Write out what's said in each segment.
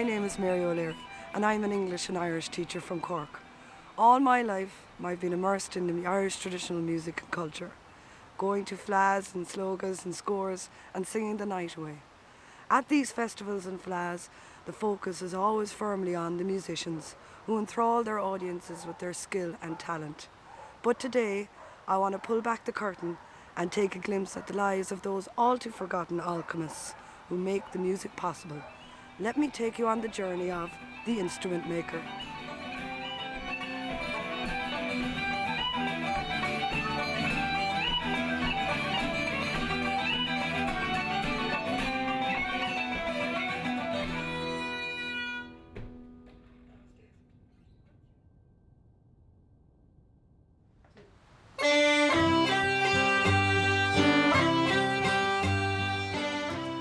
name is Mary O'Leary and I'm an English and Irish teacher from Cork. All my life I've been immersed in the Irish traditional music and culture, going to flas and slogas and scores and singing the night away. At these festivals and flas, the focus is always firmly on the musicians who enthrall their audiences with their skill and talent. But today, I want to pull back the curtain and take a glimpse at the lives of those all too forgotten alchemists who make the music possible. Let me take you on the journey of the instrument maker.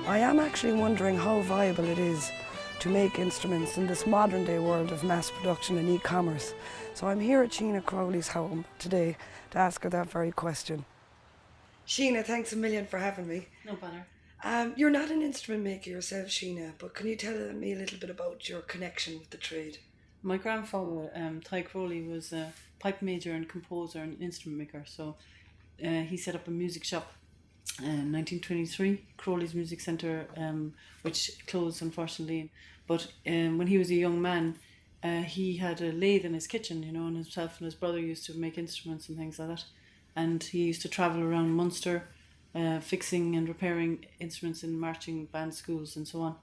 I am actually wondering how viable it is to make instruments in this modern day world of mass production and e-commerce. So I'm here at Sheena Crowley's home today to ask her that very question. Sheena, thanks a million for having me. No bother. You're not an instrument maker yourself, Sheena, but can you tell me a little bit about your connection with the trade? My grandfather, Ty Crowley, was a pipe major and composer and instrument maker. So he set up a music shop in 1923, Crowley's Music Centre, which closed unfortunately. But when he was a young man, he had a lathe in his kitchen, and himself and his brother used to make instruments and things like that. And he used to travel around Munster, fixing and repairing instruments in marching band schools and so on.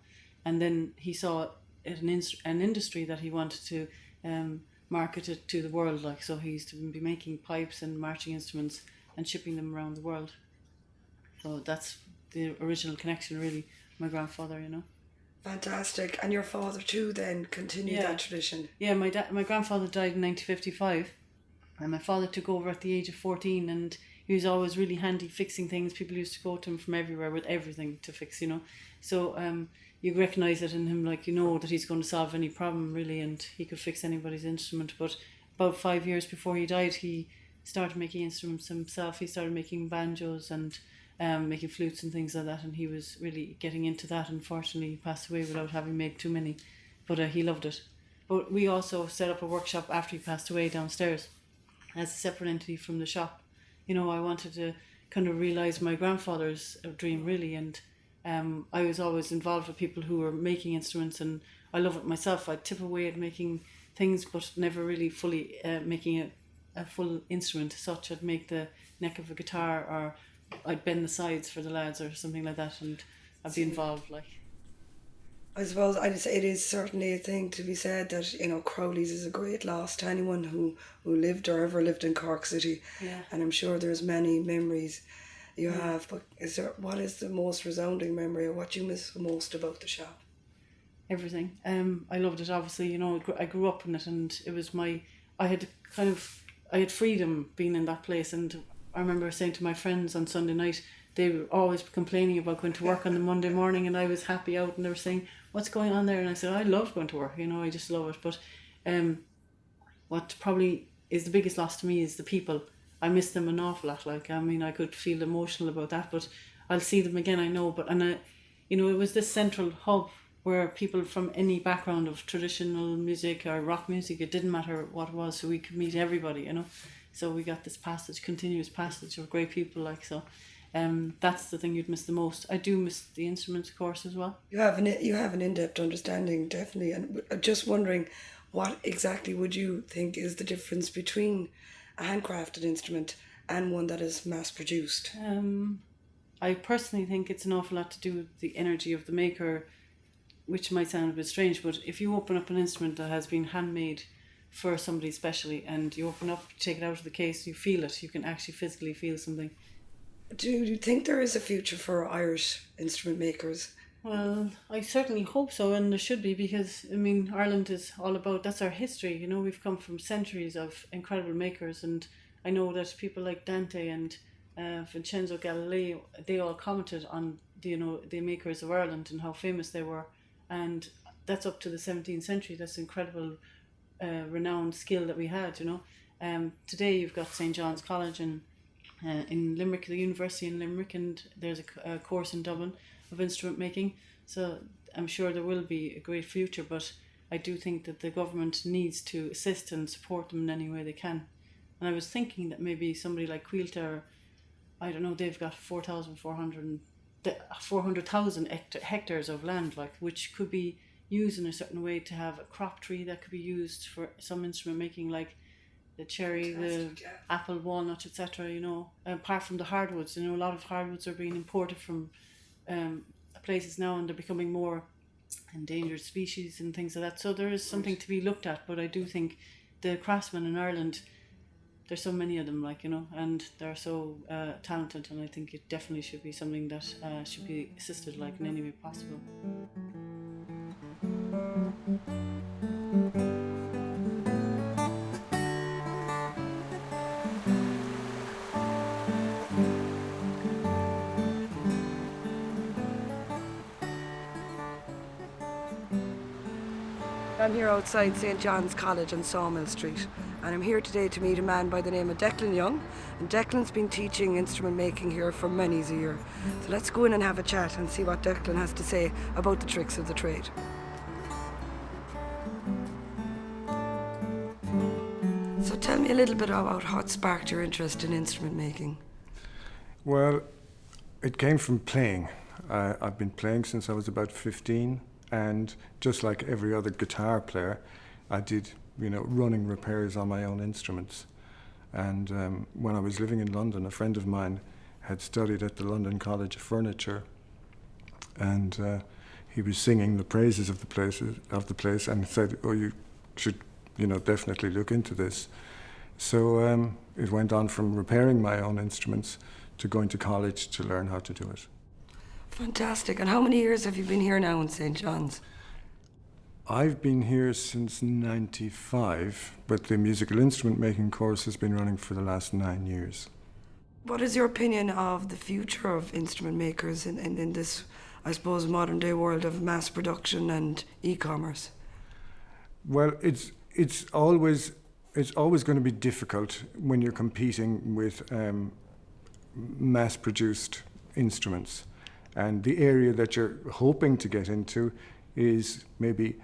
And then he saw an industry that he wanted to market it to the world, so he used to be making pipes and marching instruments and shipping them around the world. So that's the original connection, really, my grandfather, Fantastic. And your father too then continued that tradition? Yeah, my grandfather died in 1955 and my father took over at the age of 14, and he was always really handy fixing things. People used to go to him from everywhere with everything to fix, So you recognise it in him, that he's going to solve any problem, really, and he could fix anybody's instrument. But about 5 years before he died, he started making instruments himself. He started making banjos and making flutes and things like that, and he was really getting into that. Unfortunately, he passed away without having made too many, but he loved it. But we also set up a workshop after he passed away downstairs as a separate entity from the shop. I wanted to kind of realise my grandfather's dream, really, and I was always involved with people who were making instruments, and I love it myself. I'd tip away at making things, but never really fully making a full instrument as such. I'd make the neck of a guitar, or I'd bend the sides for the lads or something like that, and I'd be involved. I suppose I'd say it is certainly a thing to be said that Crowley's is a great loss to anyone who lived or ever lived in Cork City. Yeah. And I'm sure there's many memories you have, but what is the most resounding memory, or what you miss the most about the shop? Everything. I loved it, obviously. I grew up in it, and it was I had freedom being in that place. And I remember saying to my friends on Sunday night, they were always complaining about going to work on the Monday morning, and I was happy out, and they were saying, what's going on there? And I said, I love going to work, I just love it. But what probably is the biggest loss to me is the people. I miss them an awful lot. I could feel emotional about that, but I'll see them again, I know. It was this central hub where people from any background of traditional music or rock music, it didn't matter what it was, so we could meet everybody, So we got this continuous passage of great people, that's the thing you'd miss the most. I do miss the instruments course as well. You have an in-depth understanding, definitely. And I'm just wondering, what exactly would you think is the difference between a handcrafted instrument and one that is mass-produced? I personally think it's an awful lot to do with the energy of the maker, which might sound a bit strange, but if you open up an instrument that has been handmade for somebody specially, and you open up, take it out of the case, you feel it, you can actually physically feel something. Do you think there is a future for Irish instrument makers? Well, I certainly hope so, and there should be, because Ireland is all about, that's our history, we've come from centuries of incredible makers, and I know that people like Dante and Vincenzo Galilei, they all commented on the makers of Ireland and how famous they were, and that's up to the 17th century. That's incredible renowned skill that we had. Today you've got St. John's College in Limerick, the university in Limerick, and there's a course in Dublin of instrument making. So I'm sure there will be a great future, but I do think that the government needs to assist and support them in any way they can. And I was thinking that maybe somebody like Quilter, I don't know, they've got 400,000 hectares of land, like, which could be used in a certain way to have a crop tree that could be used for some instrument making, like the cherry, the apple, walnut, etc. Apart from the hardwoods, a lot of hardwoods are being imported from places now, and they're becoming more endangered species and things like that. So there is something to be looked at, but I do think the craftsmen in Ireland, there's so many of them, and they're so talented, and I think it definitely should be something that should be assisted, in any way possible. I'm here outside St. John's College on Sawmill Street, and I'm here today to meet a man by the name of Declan Young. And Declan's been teaching instrument making here for many a year. So let's go in and have a chat and see what Declan has to say about the tricks of the trade. So tell me a little bit about what sparked your interest in instrument making. Well, it came from playing. I've been playing since I was about 15. And just like every other guitar player, I did, running repairs on my own instruments. And when I was living in London, a friend of mine had studied at the London College of Furniture, and he was singing the praises of the place, and said, "Oh, you should, definitely look into this." So it went on from repairing my own instruments to going to college to learn how to do it. Fantastic. And how many years have you been here now in St. John's? I've been here since '95, but the musical instrument making course has been running for the last 9 years. What is your opinion of the future of instrument makers in this, I suppose, modern day world of mass production and e-commerce? Well, it's always going to be difficult when you're competing with mass-produced instruments. And the area that you're hoping to get into is maybe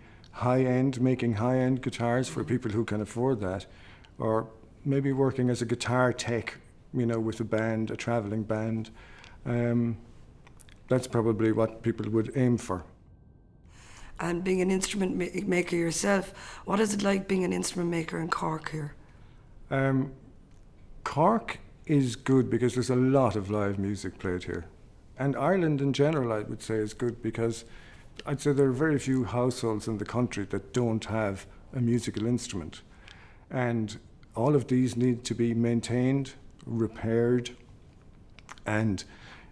making high-end guitars for people who can afford that, or maybe working as a guitar tech, with a band, a traveling band. That's probably what people would aim for. And being an instrument maker yourself, what is it like being an instrument maker in Cork here? Cork is good because there's a lot of live music played here. And Ireland in general, I would say, is good because I'd say there are very few households in the country that don't have a musical instrument. And all of these need to be maintained, repaired, and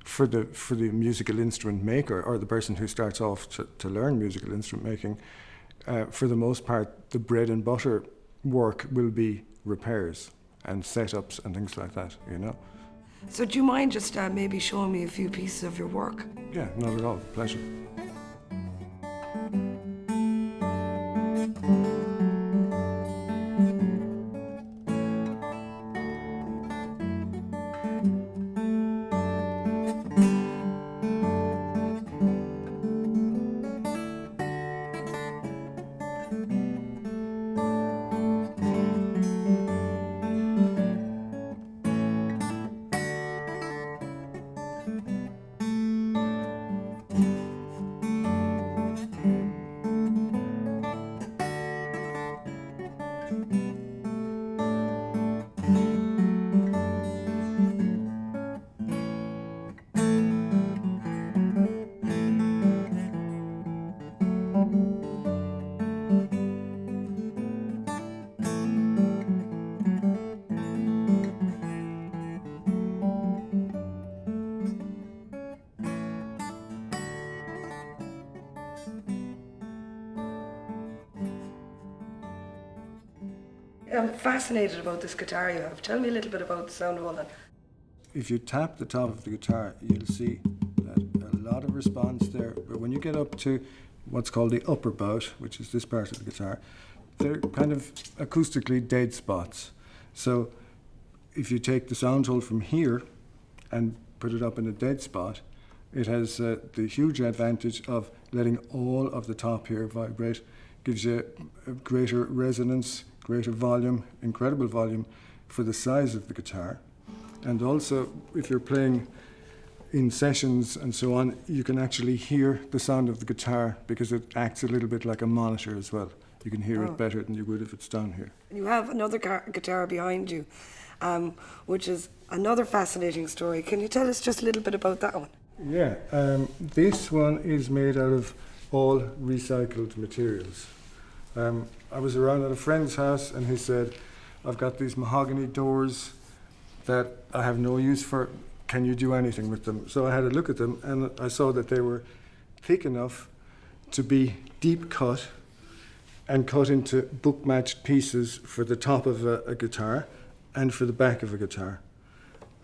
for the musical instrument maker, or the person who starts off to learn musical instrument making, for the most part, the bread and butter work will be repairs and setups and things like that, So do you mind just maybe showing me a few pieces of your work? Yeah, not at all. Pleasure. I'm fascinated about this guitar you have. Tell me a little bit about the sound hole. If you tap the top of the guitar, you'll see that a lot of response there. But when you get up to what's called the upper bout, which is this part of the guitar, they're kind of acoustically dead spots. So if you take the sound hole from here and put it up in a dead spot, It has the huge advantage of letting all of the top here vibrate, gives you a greater resonance, greater volume, incredible volume for the size of the guitar. And also, if you're playing in sessions and so on, you can actually hear the sound of the guitar because it acts a little bit like a monitor as well. You can hear it better than you would if it's down here. You have another guitar behind you, which is another fascinating story. Can you tell us just a little bit about that one? Yeah, this one is made out of all recycled materials. I was around at a friend's house and he said, I've got these mahogany doors that I have no use for. Can you do anything with them? So I had a look at them and I saw that they were thick enough to be deep cut and cut into book-matched pieces for the top of a guitar and for the back of a guitar.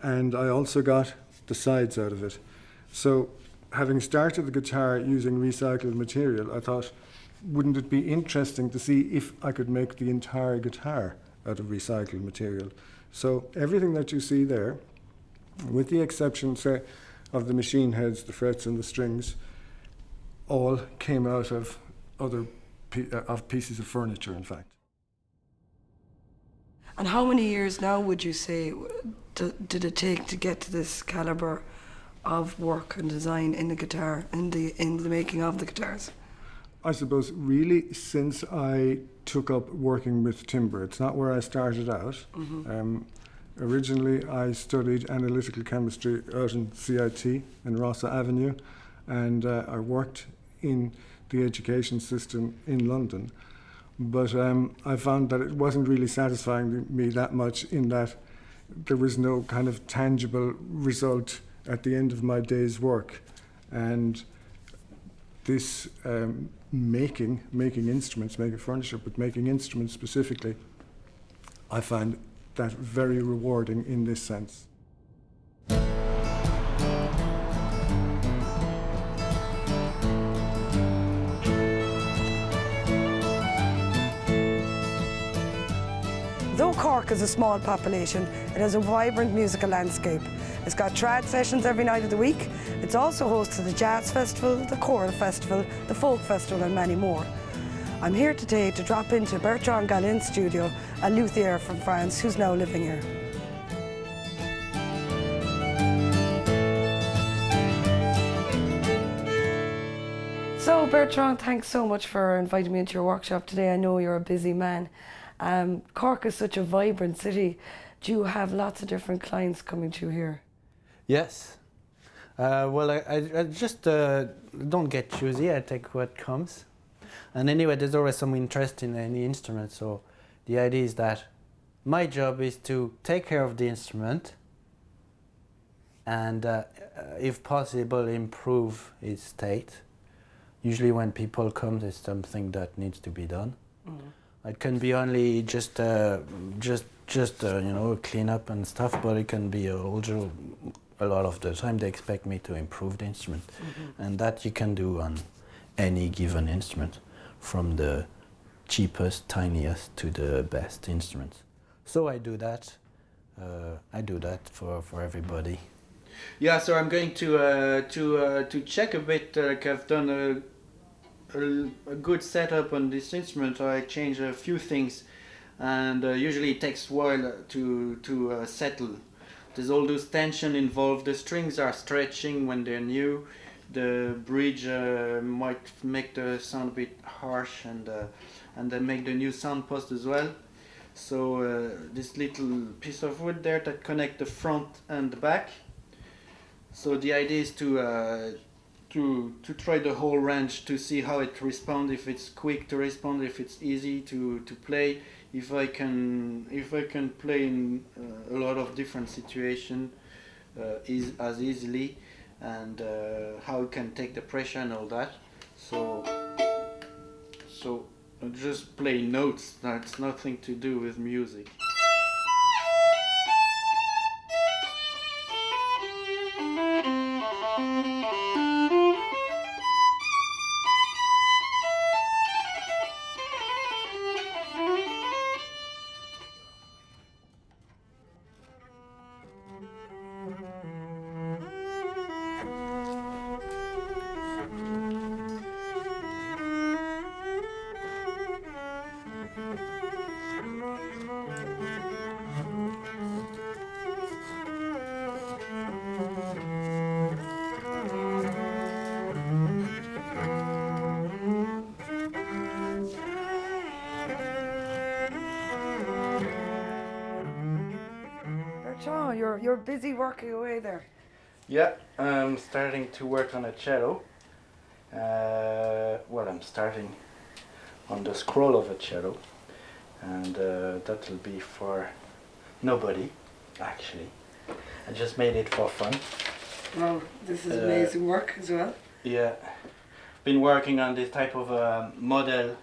And I also got the sides out of it. So having started the guitar using recycled material, I thought, wouldn't it be interesting to see if I could make the entire guitar out of recycled material? So everything that you see there, with the exception, say, of the machine heads, the frets and the strings, all came out of other pieces of furniture, in fact. And how many years now would you say did it take to get to this caliber of work and design in the guitar, in the making of the guitars? I suppose really since I took up working with timber. It's not where I started out. Originally I studied analytical chemistry out in CIT in Rossa Avenue, and I worked in the education system in London. But I found that it wasn't really satisfying me that much, in that there was no kind of tangible result at the end of my day's work. And this making instruments, making furniture, but making instruments specifically, I find that very rewarding in this sense. Though Cork is a small population, it has a vibrant musical landscape. It's got trad sessions every night of the week. It's also host to the Jazz Festival, the Choral Festival, the Folk Festival and many more. I'm here today to drop into Bertrand Gallin's studio, a luthier from France who's now living here. So Bertrand, thanks so much for inviting me into your workshop today. I know you're a busy man. Cork is such a vibrant city. Do you have lots of different clients coming to you here? Yes. Well, I just don't get choosy. I take what comes. And anyway, there's always some interest in any instrument. So the idea is that my job is to take care of the instrument and, if possible, improve its state. Usually when people come, there's something that needs to be done. It can be only just clean up and stuff, but it can be also a lot of the time they expect me to improve the instrument, and that you can do on any given instrument, from the cheapest, tiniest to the best instruments. So I do that. For everybody. Yeah, so I'm going to check a bit. Like I've done a good setup on this instrument. I change a few things, and usually it takes a while to settle. There's all those tension involved. The strings are stretching when they're new. The bridge might make the sound a bit harsh, and then make the new sound post as well. So this little piece of wood there that connect the front and the back. So the idea is to try the whole range to see how it responds, if it's quick to respond, if it's easy to play, if I can play in a lot of different situations as easily, and how it can take the pressure and all that. So just play notes. That's nothing to do with music. Oh, you're busy working away there. Yeah, I'm starting to work on a cello. Well, I'm starting on the scroll of a cello, and that will be for nobody, actually. I just made it for fun. Well, this is amazing work as well. Yeah, been working on this type of model.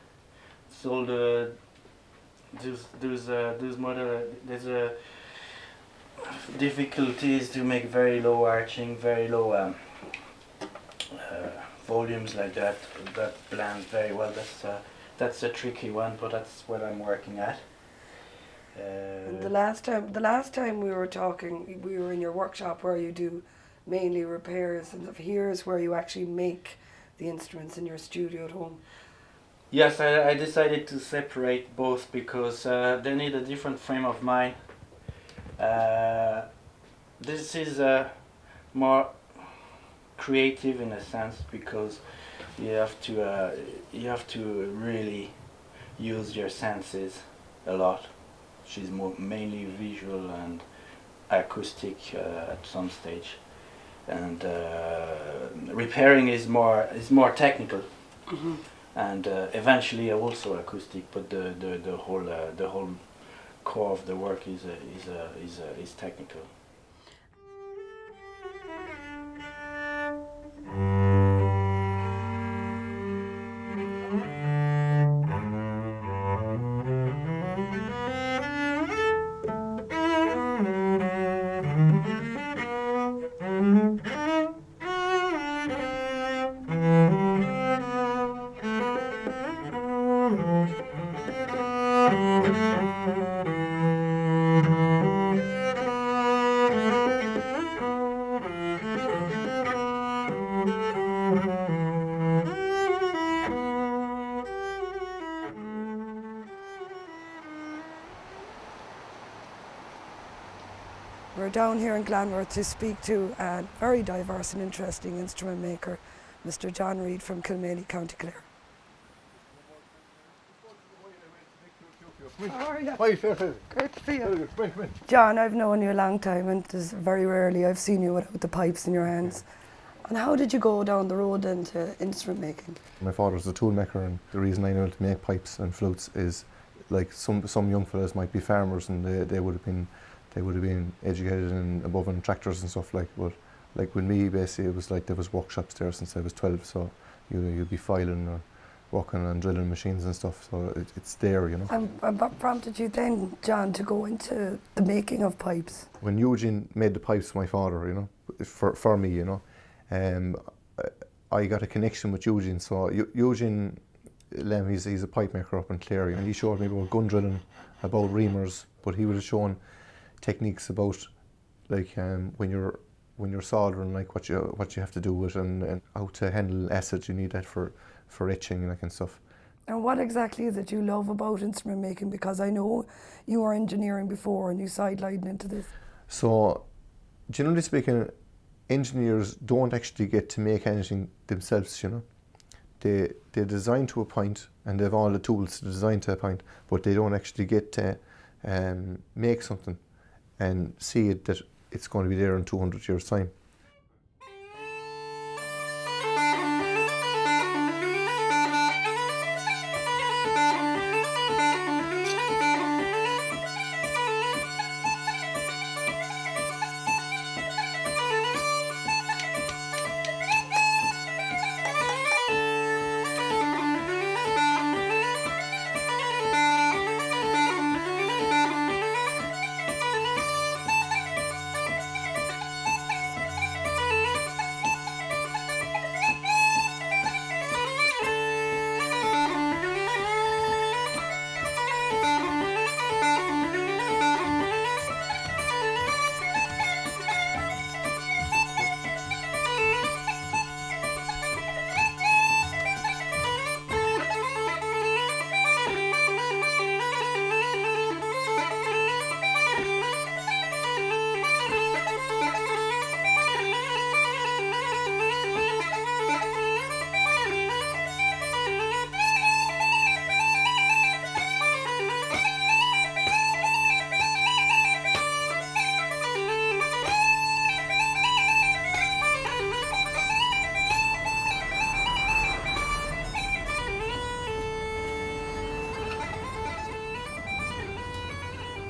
So those model, there's a difficulties to make very low arching, very low volumes like that. That blends very well. That's a tricky one, but that's what I'm working at. And the last time we were talking, we were in your workshop where you do mainly repairs, and here's where you actually make the instruments in your studio at home. Yes, I decided to separate both because they need a different frame of mind. This is more creative in a sense because you have to really use your senses a lot. She's mainly visual and acoustic at some stage, and repairing is more technical. Mm-hmm. And eventually also acoustic, but the whole core of the work is technical. We're down here in Glanworth to speak to a very diverse and interesting instrument maker, Mr. John Reid from Kilmaley, County Clare. How are you? Hi, fair. Great to see you. Come in. John, I've known you a long time, and there's very rarely I've seen you without the pipes in your hands. And how did you go down the road into instrument making? My father was a tool maker, and the reason I know how to make pipes and flutes is like some young fellas might be farmers, and they would have been educated in above in tractors and stuff like. But like with me, basically, it was like there was workshops there since I was 12. So you'd be filing or working on drilling machines and stuff. So it's there, you know. And what prompted you then, John, to go into the making of pipes? When Eugene made the pipes for my father, you know, for me, you know, I got a connection with Eugene. So Eugene Lem, he's a pipe maker up in Clare, and he showed me about gun drilling, about reamers, but he would have shown techniques about like when you're soldering, like what you have to do with and how to handle acid. You need that for etching and that kind of stuff. And what exactly is it you love about instrument making? Because I know you were engineering before and you sidelined into this. So, generally speaking, engineers don't actually get to make anything themselves, you know. They design to a point and they have all the tools to design to a point, but they don't actually get to make something and see it that it's going to be there in 200 years' time.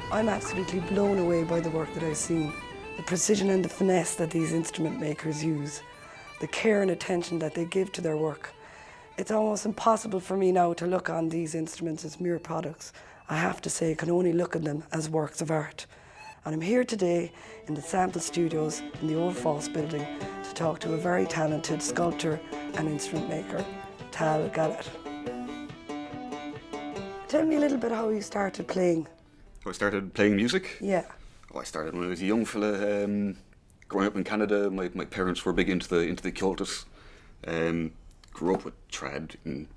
I'm absolutely blown away by the work that I've seen, the precision and the finesse that these instrument makers use, the care and attention that they give to their work. It's almost impossible for me now to look on these instruments as mere products. I have to say I can only look at them as works of art. And I'm here today in the sample studios in the Old Foss building to talk to a very talented sculptor and instrument maker, Tal Gallat. Tell me a little bit how you started playing. I started playing music. Yeah. I started when I was a young fella. Growing up in Canada, my parents were big into the cultus. Grew up with trad and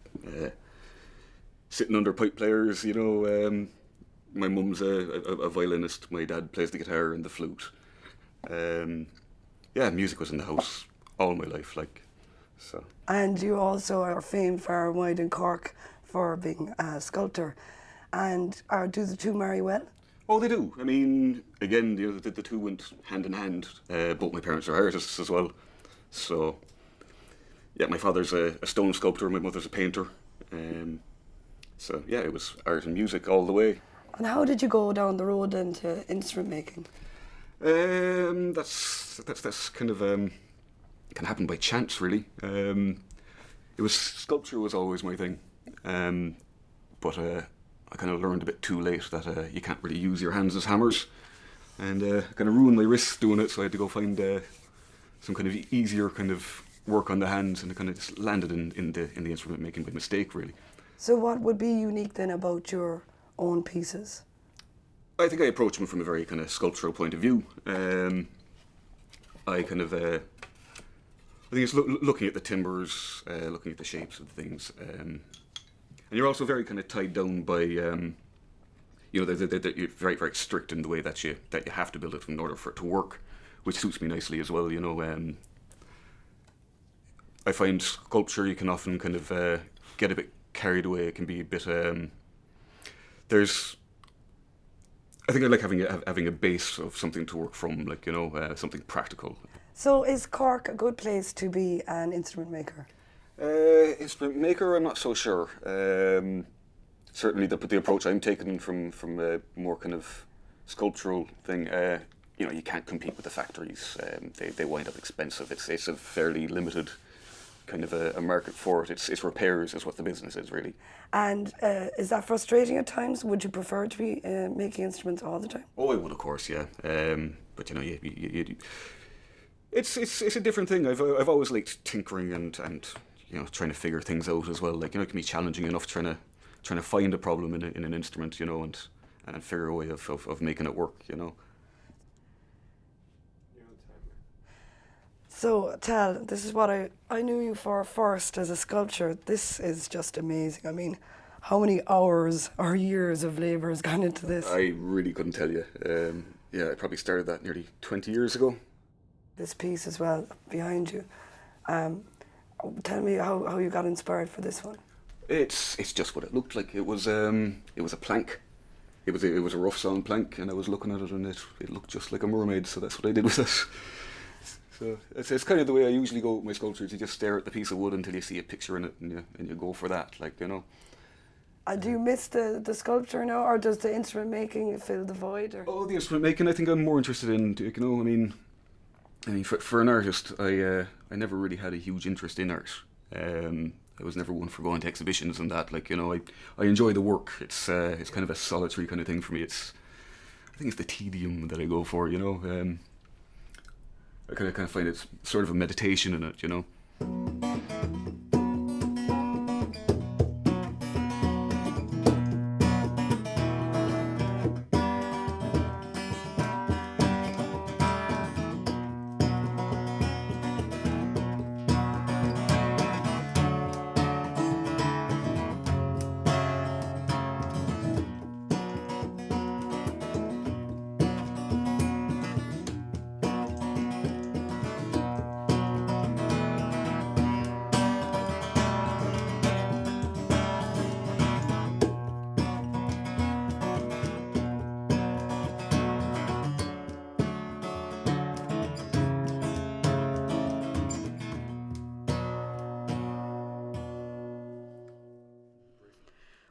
sitting under pipe players. My mum's a violinist. My dad plays the guitar and the flute. Music was in the house all my life, so. And you also are famed far and wide in Cork for being a sculptor. And do the two marry well? Oh, they do. I mean, again, the two went hand in hand. Both my parents are artists as well. So, yeah, my father's a stone sculptor, my mother's a painter. It was art and music all the way. And how did you go down the road into instrument making? That's kind of can happen by chance, really. Sculpture was always my thing, but I kind of learned a bit too late that you can't really use your hands as hammers, and kind of ruined my wrists doing it. So I had to go find some kind of easier kind of work on the hands, and it kind of just landed in the instrument making by mistake, really. So what would be unique then about your own pieces? I think I approach them from a very kind of sculptural point of view. I think it's looking at the timbers, looking at the shapes of the things, and you're also very kind of tied down by, they're very, very strict in the way that you have to build it in order for it to work, which suits me nicely as well. I find sculpture you can often kind of get a bit carried away. It can be a bit. I think I like having a base of something to work from, something practical. So is Cork a good place to be an instrument maker? Instrument maker, I'm not so sure. Certainly the approach I'm taking from a more kind of sculptural thing, you can't compete with the factories. They wind up expensive. It's a fairly limited kind of a market for it. It's repairs is what the business is, really. And is that frustrating at times? Would you prefer to be making instruments all the time? Oh, I would, of course, yeah. But it's a different thing. I've always liked tinkering and trying to figure things out as well. It can be challenging enough trying to find a problem in an instrument, and figure a way of making it work, So, Tal, this is what I knew you for first as a sculptor. This is just amazing. I mean, how many hours or years of labour has gone into this? I really couldn't tell you. I probably started that nearly 20 years ago. This piece as well, behind you. Tell me how you got inspired for this one. It's just what it looked like. It was a plank. It was a rough sawn plank, and I was looking at it, and it looked just like a mermaid. So that's what I did with it. So it's kind of the way I usually go with my sculptures. You just stare at the piece of wood until you see a picture in it, and you go for that, Do you miss the sculpture now, or does the instrument making fill the void? Or? Oh, the instrument making, I think I'm more interested in. I mean, for an artist, I never really had a huge interest in art. I was never one for going to exhibitions and that. I enjoy the work. It's kind of a solitary kind of thing for me. I think it's the tedium that I go for. I kind of find it sort of a meditation in it.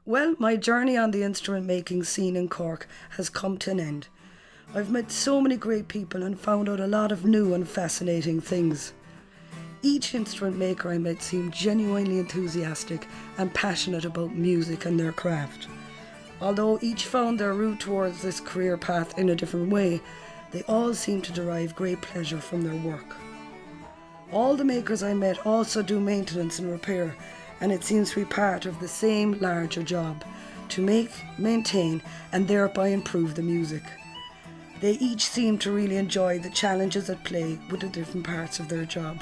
Well, my journey on the instrument making scene in Cork has come to an end. I've met so many great people and found out a lot of new and fascinating things. Each instrument maker I met seemed genuinely enthusiastic and passionate about music and their craft. Although each found their route towards this career path in a different way, they all seemed to derive great pleasure from their work. All the makers I met also do maintenance and repair, and it seems to be part of the same larger job, to make, maintain, and thereby improve the music. They each seem to really enjoy the challenges at play with the different parts of their job.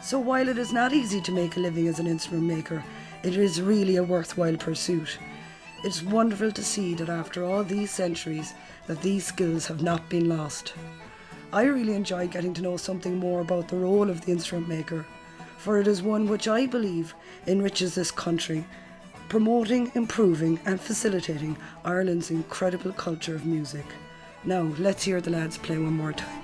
So while it is not easy to make a living as an instrument maker, it is really a worthwhile pursuit. It's wonderful to see that after all these centuries, that these skills have not been lost. I really enjoy getting to know something more about the role of the instrument maker, for it is one which I believe enriches this country, promoting, improving and facilitating Ireland's incredible culture of music. Now, let's hear the lads play one more time.